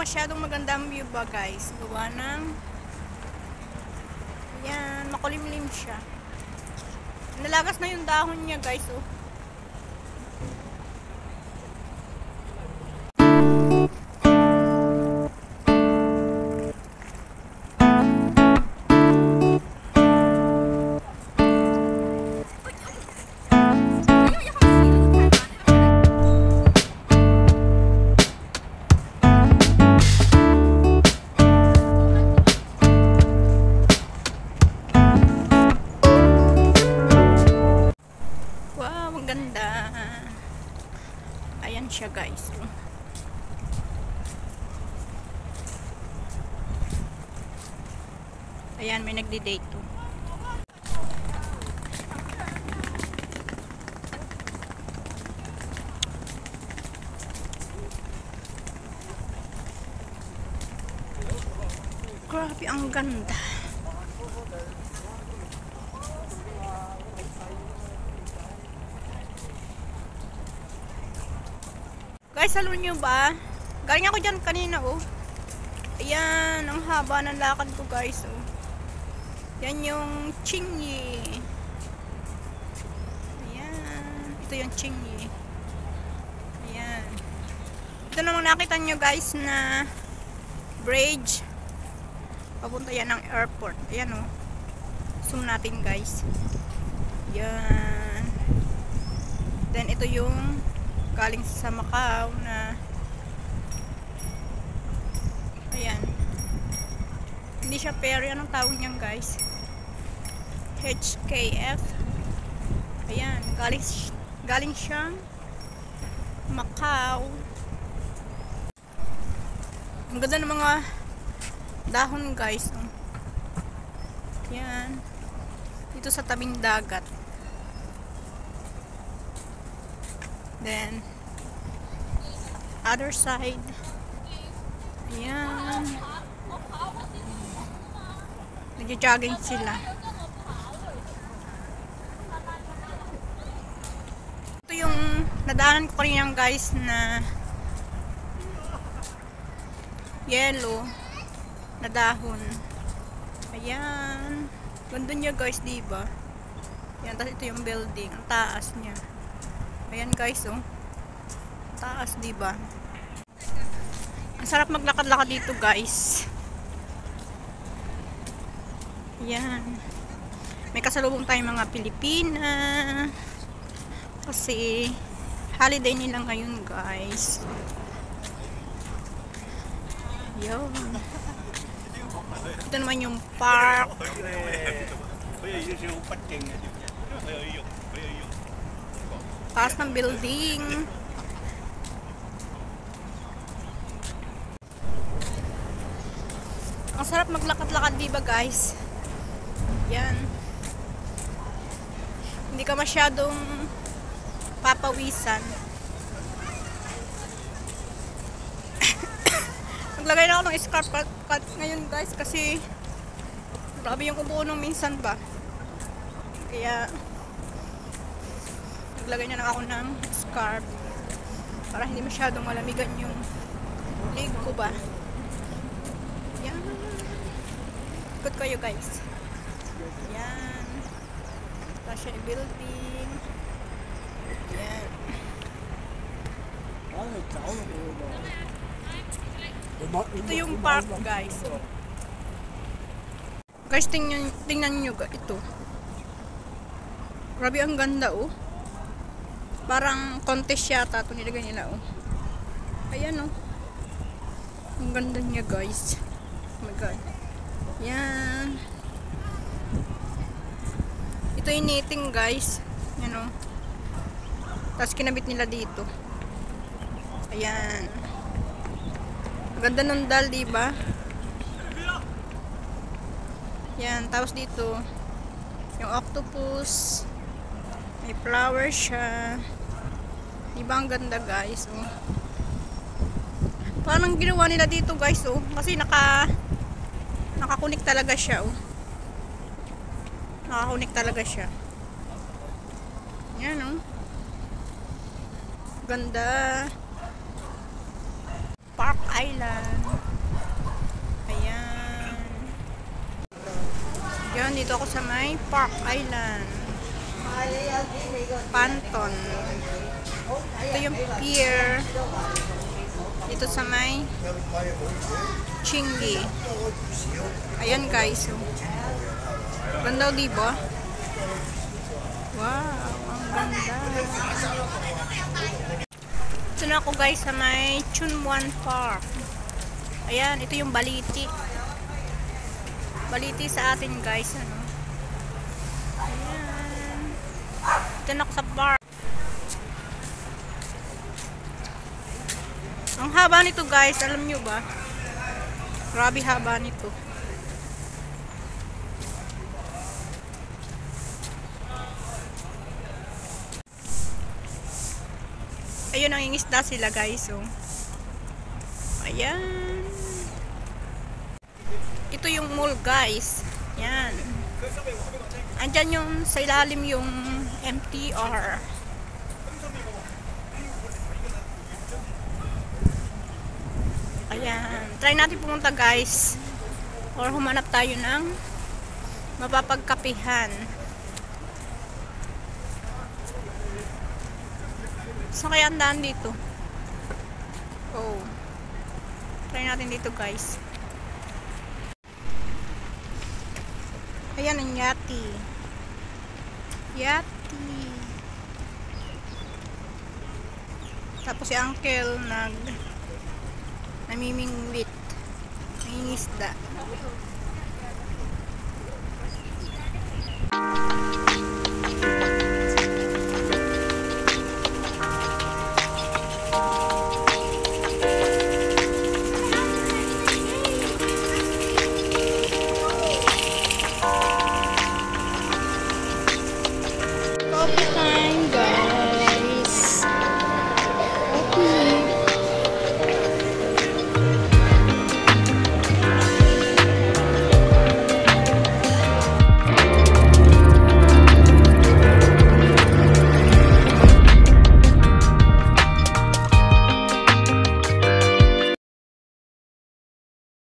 masyadong magandang view ba guys. Gawa ng ayan, makulimlim siya. Nalagas na yung dahon niya guys oh. Ganda. Ayan siya guys. Ayan, may nagdi-date to. Grabe, ang ganda. Guys, alam nyo ba? Galing ako dyan kanina, oh. Ayan, ang haba ng lakad ko, guys, oh. Yan yung Qingyi. Ayan. Ito yung Qingyi. Ayan. Ito namang nakita nyo, guys, na bridge. Papunta yan ng airport. Ayan, oh. Zoom natin, guys. Ayan. Then, ito yung galing sa Macau na ayan, hindi siya ferry, anong tawag niyan guys, HKF. Ayan, galing siyang Macau. Ang ganda ng mga dahon guys, oh. Ayan, dito sa tabing dagat. Then other side. Ayan. Nag-jogging sila. Ito yung nadaanan ko kanina guys na yellow na dahon. Ayan. Ganda niya guys, diba? Ayan, tapos ito yung building. Ang taas niya. Ayan guys, oh. Taas, diba? Ang sarap maglakad-lakad dito, guys. Ayan. May kasalubong tayong mga Pilipina. Kasi holiday nila ngayon, guys. Yo. Ito naman yung park. Taas ng building. Ang sarap maglakad-lakad, diba guys? Yan. Hindi ka masyadong papawisan. Naglagay na ako ng scarf cut ngayon guys kasi grabe yung ubo nung minsan ba. Kaya naglagay na lang ako ng scarf para hindi masyadong malamigan yung leg ko ba. Yan. Ikot kayo guys. Yan. Tapos yung building. Yan. Ito yung park guys. Guys, tingnan nyo ito. Grabe ang ganda oh. Parang contest yata ito nilagay nila oh. Ayan oh. Ang ganda niya guys. Oh my god. Yan. Ito yung knitting guys. Yan oh. Tapos kinabit nila dito. Ayan. Ang ganda ng dal, diba? Yan. Tapos dito yung octopus. May flower siya. Diba ang ganda guys oh. Parang ginawa nila dito guys oh. Kasi nakakunik talaga siya oh. Nakakunik talaga siya. Yan oh. Ganda. Park Island. nandito ako sa may Park Island. Panton. Ito yung pier. Dito sa may Chingy. Ayan guys. Oh. Ganda diba? Wow, ang ganda. Ito na ako guys sa may Chunwan Park. Ayan, ito yung Baliti. Baliti sa atin guys, ano. Ayan. Ito na ako sa park. Ang haba nito guys, alam nyo ba? Grabe haba nito. Ayun, nangingisda sila guys, oh. Ayan. Ito yung mall guys. Yan. Andyan yung sa ilalim yung MTR. Ayan. Try natin pumunta guys. Or humanap tayo ng mapapagkapihan. Saan kaya ang daan dito? Oh. Try natin dito guys. Ayan ang Yati. Yati. Tapos si uncle namimingwit. Nangingisda.